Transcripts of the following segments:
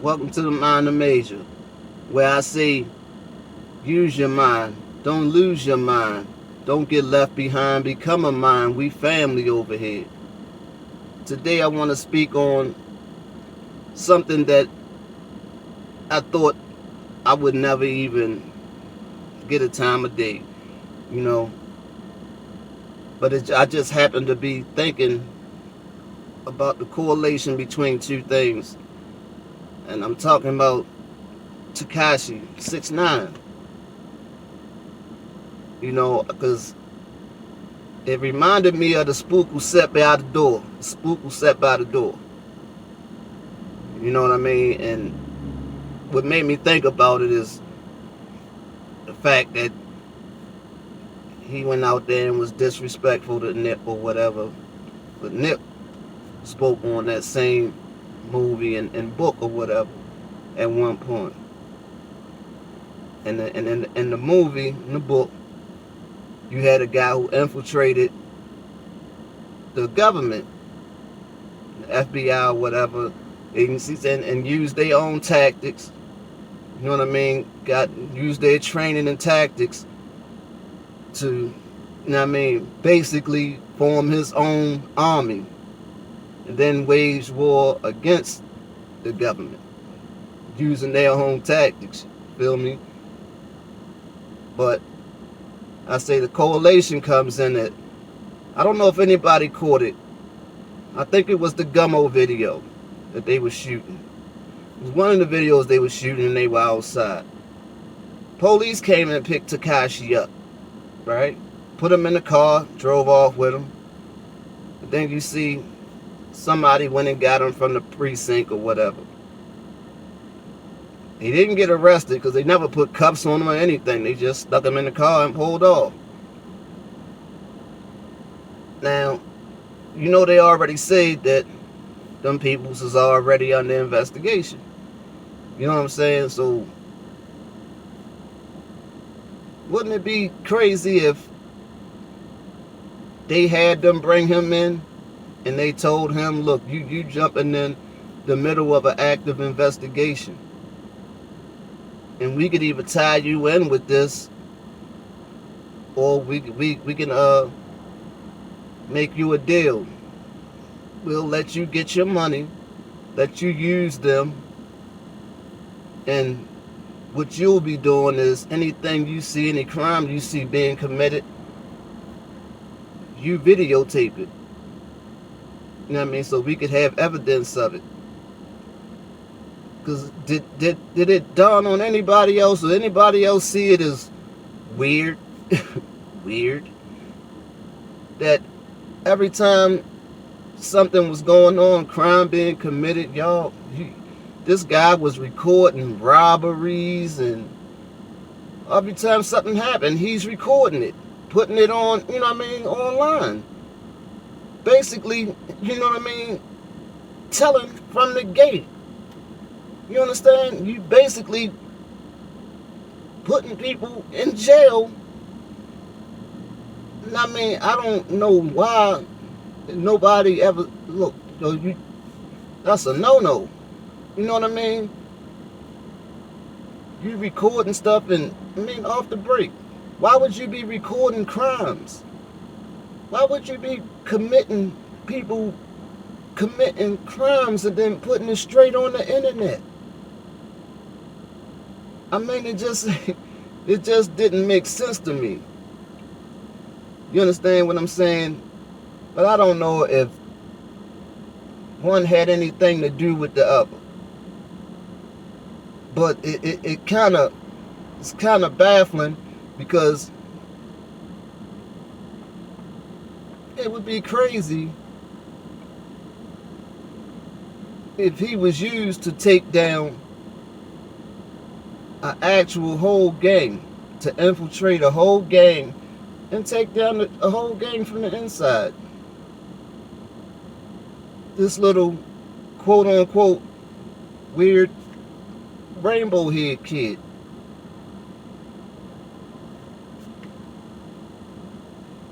Welcome to the Mind of Major, where I say, use your mind. Don't lose your mind. Don't get left behind. Become a mind. We family over here. Today I want to speak on something that I thought I would never even get a time of day, you know. But I just happened to be thinking about the correlation between two things. And I'm talking about Tekashi, 69. You know, because it reminded me of the spook who sat by the door. The spook who sat by the door. You know what I mean? And what made me think about it is the fact that he went out there and was disrespectful to Nip or whatever. But Nip spoke on that same movie and book or whatever at one point. And in the movie, in the book, you had a guy who infiltrated the government, the FBI or whatever, agencies, and used their own tactics. You know what I mean? Used their training and tactics to, you know what I mean, basically form his own army and then wage war against the government using their own tactics. Feel me? But I say the correlation comes in that I don't know if anybody caught it. I think it was the Gummo video that they were shooting. It was one of the videos they were shooting and they were outside. Police came and picked Tekashi up, right? Put him in the car, drove off with him. But then you see somebody went and got him from the precinct or whatever. He didn't get arrested because they never put cuffs on him or anything. They just stuck him in the car and pulled off. Now, you know they already said that them peoples is already under investigation. You know what I'm saying? So, wouldn't it be crazy if they had them bring him in and they told him, look, you jumping in the middle of an active investigation. And we could either tie you in with this, or we can make you a deal. We'll let you get your money, let you use them, and what you'll be doing is anything you see, any crime you see being committed, you videotape it. You know what I mean? So we could have evidence of it. Because did it dawn on anybody else, or anybody else see it as weird? Weird. That every time something was going on, crime being committed, y'all, this guy was recording robberies, and every time something happened, he's recording it, putting it on, you know what I mean, online. Basically, you know what I mean, telling from the gate. You understand? You basically putting people in jail. I mean, I don't know why nobody ever look. That's a no-no. You know what I mean? You recording stuff, and I mean off the break. Why would you be recording crimes? Why would you be people committing crimes and then putting it straight on the internet? I mean, it just didn't make sense to me. You understand what I'm saying? But I don't know if one had anything to do with the other. But it's kind of baffling, because it would be crazy if he was used to take down an actual whole gang, to infiltrate a whole gang and take down a whole gang from the inside. This little quote-unquote weird rainbow head kid.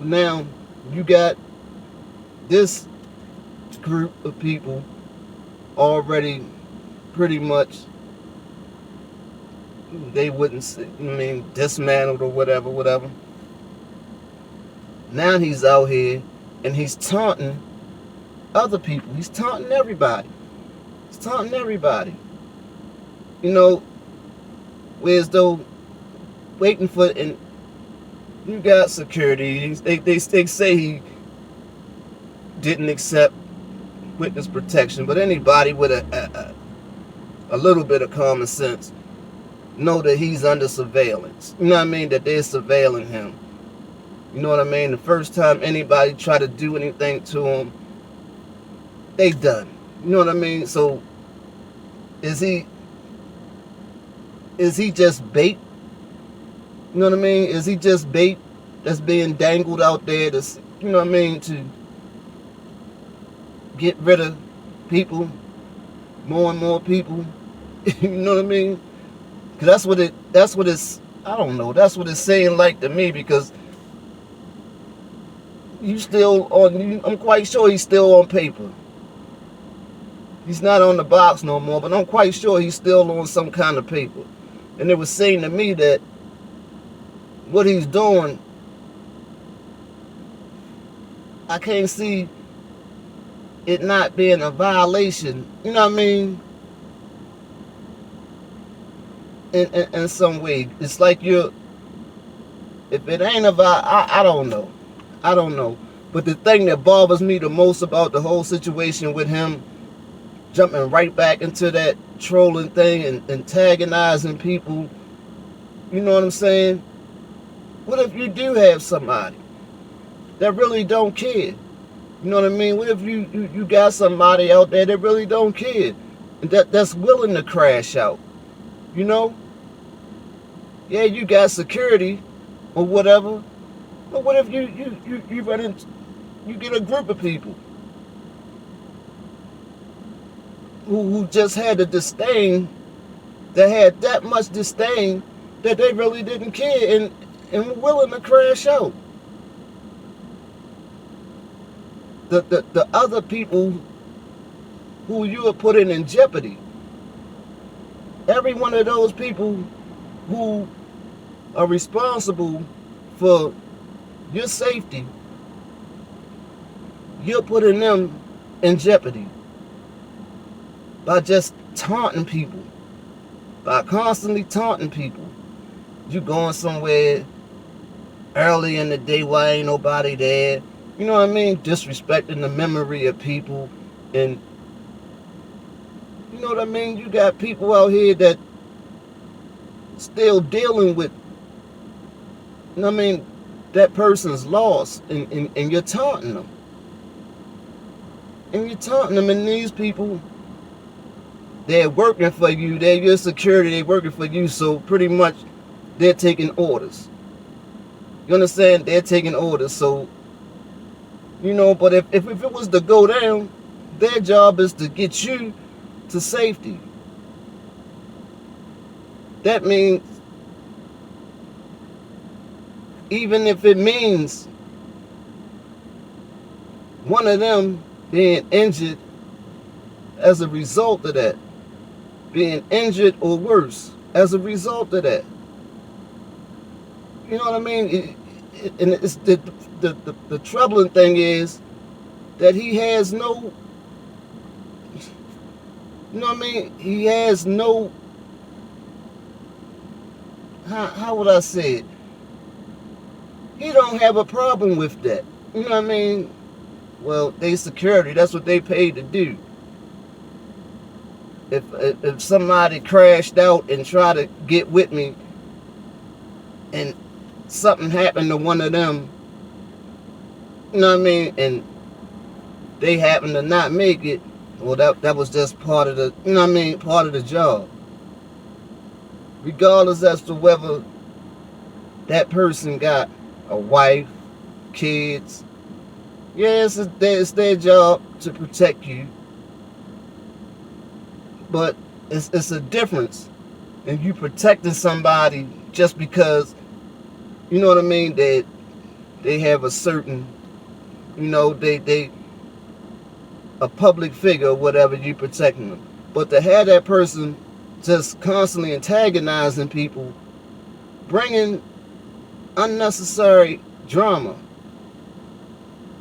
Now, you got this group of people already pretty much they wouldn't, dismantled or whatever. Now he's out here and he's taunting other people. He's taunting everybody. He's taunting everybody. Whereas though waiting for, and you got security. They say he didn't accept witness protection, but anybody with a little bit of common sense know that he's under surveillance. You know what I mean? That they're surveilling him. You know what I mean? The first time anybody tried to do anything to him, they done. You know what I mean? So is he just bait? You know what I mean? Is he just bait that's being dangled out there to, you know what I mean, to get rid of people, more and more people? You know what I mean? Because that's what it's, I don't know, that's what it's saying like to me, because you still on, I'm quite sure he's still on paper. He's not on the box no more, but I'm quite sure he's still on some kind of paper. And it was saying to me that what he's doing, I can't see it not being a violation, you know what I mean? In some way. It's like if it ain't I don't know. I don't know. But the thing that bothers me the most about the whole situation with him jumping right back into that trolling thing and antagonizing people, you know what I'm saying? What if you do have somebody that really don't care? You know what I mean? What if you got somebody out there that really don't care, and that's willing to crash out? You know? Yeah, you got security or whatever, but what if you run into, you get a group of people who just had a disdain, that had that much disdain that they really didn't care and were willing to crash out? The other people who you are putting in jeopardy, every one of those people who are responsible for your safety, you're putting them in jeopardy by just taunting people, by constantly taunting people. You going somewhere early in the day while ain't nobody there, you know what I mean? Disrespecting the memory of people, and you know what I mean? You got people out here that still dealing with, you know what I mean, that person's loss, and you're taunting them. And you're taunting them, and these people, they're working for you, they're your security, they're working for you, so pretty much they're taking orders. You understand? They're taking orders, so, you know, but if it was to go down, their job is to get you to safety. That means, even if it means one of them being injured as a result of that, being injured or worse as a result of that. You know what I mean? And it's the troubling thing is that he has no, you know what I mean? He has no, how would I say it? He don't have a problem with that. You know what I mean? Well, they security, that's what they paid to do. If somebody crashed out and tried to get with me and something happened to one of them, you know what I mean, and they happen to not make it, well, that was just part of the, you know what I mean, part of the job. Regardless as to whether that person got a wife, kids, yeah, it's their job to protect you. But it's a difference in you protecting somebody just because, you know what I mean, that they have a certain, you know, they a public figure or whatever, you protecting them. But to have that person just constantly antagonizing people, bringing unnecessary drama.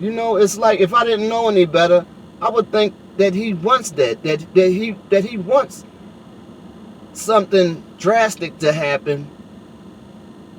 You know, it's like if I didn't know any better, I would think that he wants that he wants something drastic to happen.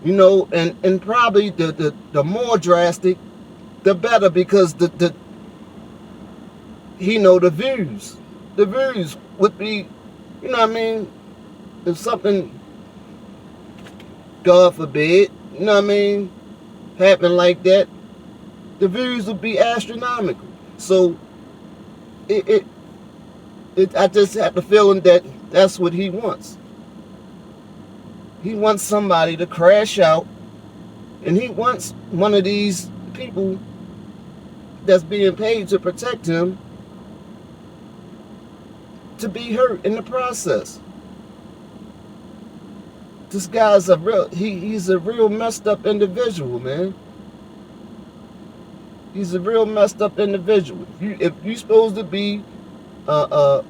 You know, and probably the more drastic, the better, because the the views would be, you know what I mean, if something, God forbid, you know what I mean, happen like that, the views would be astronomical. So I just have the feeling that that's what he wants. He wants somebody to crash out, and he wants one of these people that's being paid to protect him to be hurt in the process. This guy's he's a real messed up individual, man. He's a real messed up individual. If you're supposed to be you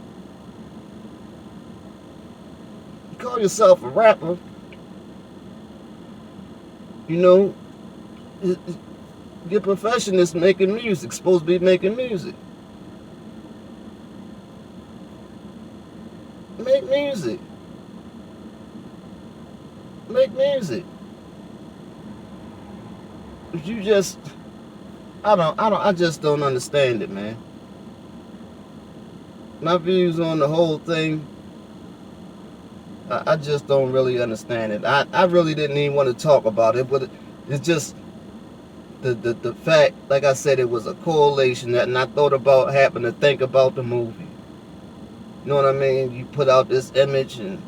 call yourself a rapper, you know, your profession is making music, supposed to be making music. Make music. Make music. If you just, I just don't understand it, man. My views on the whole thing, I just don't really understand it. I really didn't even want to talk about it, but it's just the fact, like I said, it was a correlation that, and I thought about, happened to think about the movie. You know what I mean? You put out this image and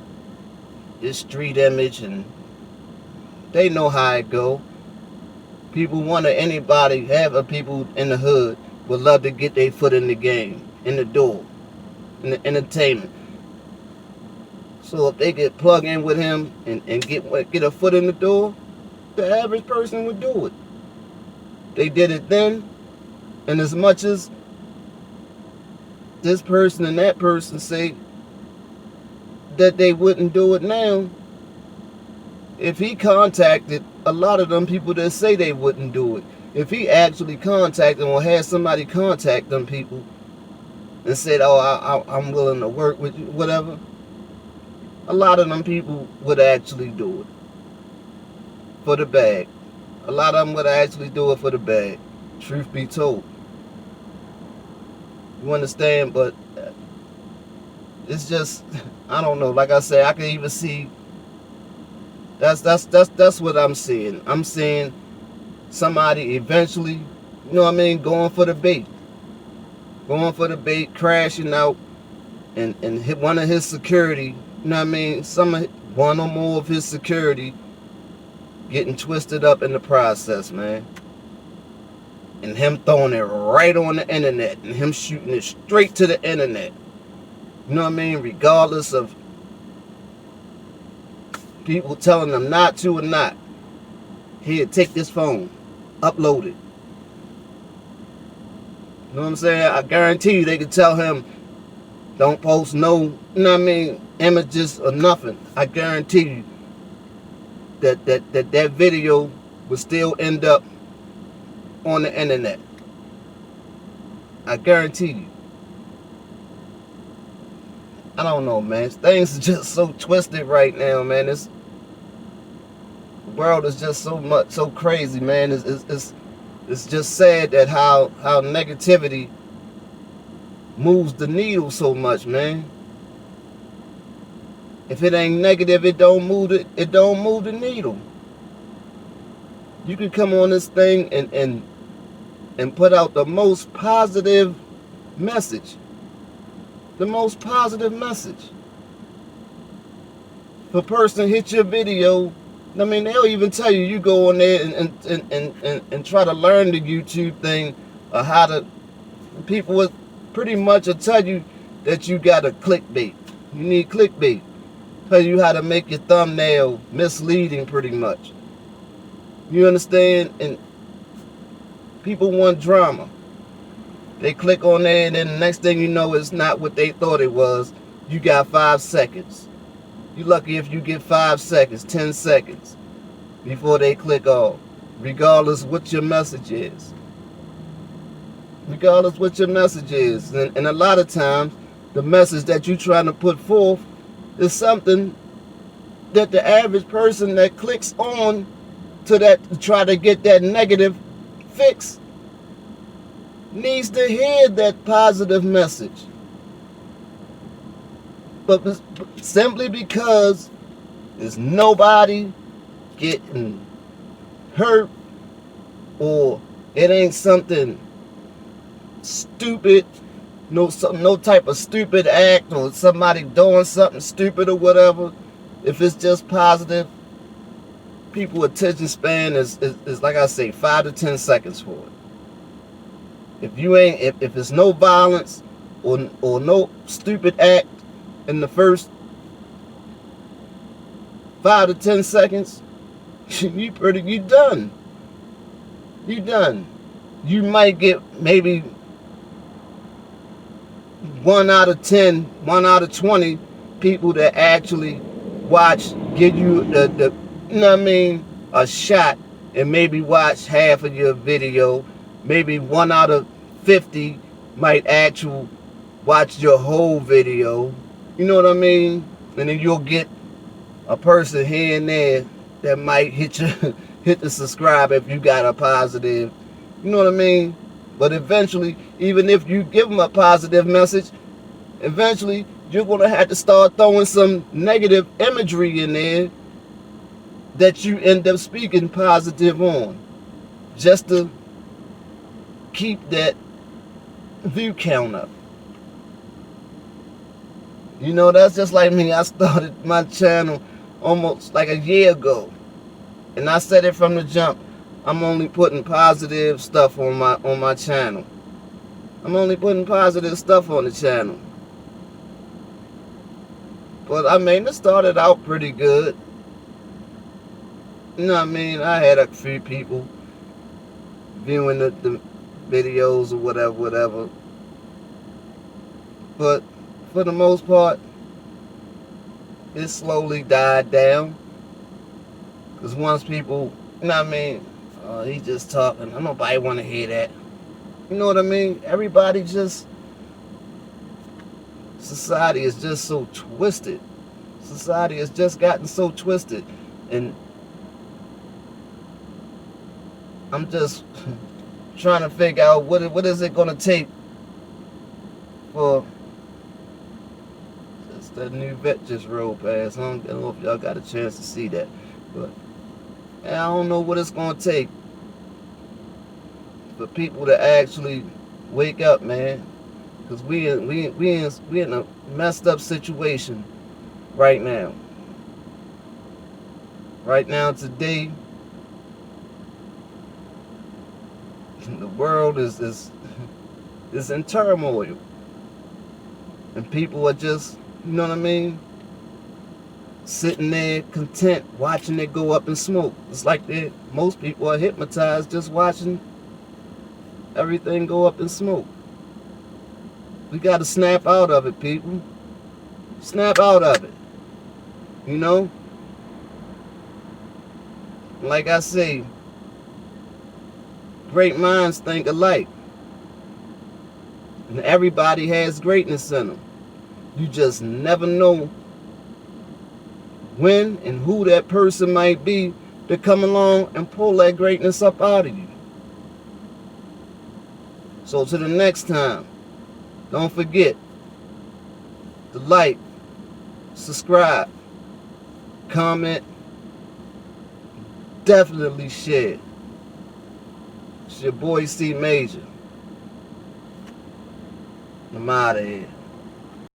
this street image, and they know how it go. People want to, anybody, have a people in the hood would love to get their foot in the game, in the door, in the entertainment. So if they could plug in with him and get a foot in the door, the average person would do it. They did it then, and as much as this person and that person say that they wouldn't do it now, if he contacted a lot of them people that say they wouldn't do it, if he actually contacted them or had somebody contact them people and said, oh, I'm willing to work with you, whatever, a lot of them people would actually do it for the bag. A lot of them would actually do it for the bag, truth be told. You understand? But it's just, I don't know. Like I said, I can even see, that's what I'm seeing. I'm seeing somebody eventually, you know what I mean, going for the bait, crashing out, and hit one of his security, you know what I mean, one or more of his security getting twisted up in the process, man. And him throwing it right on the internet, and him shooting it straight to the internet. You know what I mean? Regardless of people telling them not to or not. Here, take this phone, upload it. You know what I'm saying? I guarantee you they could tell him, don't post no, you know what I mean, images or nothing. I guarantee you that video would still end up on the internet. I guarantee you. I don't know, man. Things are just so twisted right now, man. The world is just so crazy, man. It's just sad that how negativity moves the needle so much, man. If it ain't negative, it don't move the needle. You can come on this thing and put out the most positive message. The most positive message. If a person hits your video, I mean, they'll even tell you, you go on there and try to learn the YouTube thing, or how to, people would pretty much tell you that you got a clickbait. You need clickbait. Tell you how to make your thumbnail misleading, pretty much. You understand? And people want drama. They click on there, and then the next thing you know, it's not what they thought it was. you got 5 seconds. You're lucky if you get 5 seconds, 10 seconds before they click off, regardless what your message is. Regardless what your message is. And a lot of times, the message that you're trying to put forth is something that the average person that clicks on to that to try to get that negative fix needs to hear that positive message. But simply because there's nobody getting hurt, or it ain't something stupid, no type of stupid act, or somebody doing something stupid or whatever, if it's just positive, people attention span is like I say, 5 to 10 seconds for it. If it's no violence or no stupid act in the first 5 to 10 seconds, you done. You done. You might get maybe 1 out of 10, 1 out of 20 people that actually watch, give you the you know what I mean, a shot, and maybe watch half of your video. Maybe 1 out of 50 might actually watch your whole video. You know what I mean? And then you'll get a person here and there that might hit the subscribe if you got a positive. You know what I mean? But eventually, even if you give them a positive message, eventually you're going to have to start throwing some negative imagery in there that you end up speaking positive on, just to keep that view count up. You know, that's just like me. I started my channel almost like a year ago, and I said it from the jump. I'm only putting positive stuff on my channel. I'm only putting positive stuff on the channel. But I mean, it started out pretty good. You know what I mean? I had a few people viewing the videos or whatever. But for the most part, it slowly died down. Because once people, you know what I mean? He just talking. Nobody want to hear that. You know what I mean? Everybody just, society is just so twisted. Society has just gotten so twisted. And I'm just trying to figure out what is it going to take for just that new vet just rolled past. I don't know if y'all got a chance to see that, but I don't know what it's going to take for people to actually wake up, man. Because we in a messed up situation right now. Right now, today, the world is in turmoil, and people are just, you know what I mean, sitting there content watching it go up in smoke. It's like most people are hypnotized just watching everything go up in smoke. We got to snap out of it, people. Snap out of it. You know, like I say, great minds think alike. And everybody has greatness in them. You just never know when and who that person might be to come along and pull that greatness up out of you. So to the next time, don't forget to like, subscribe, comment, definitely share. It's your boy C Major. I'm out of here.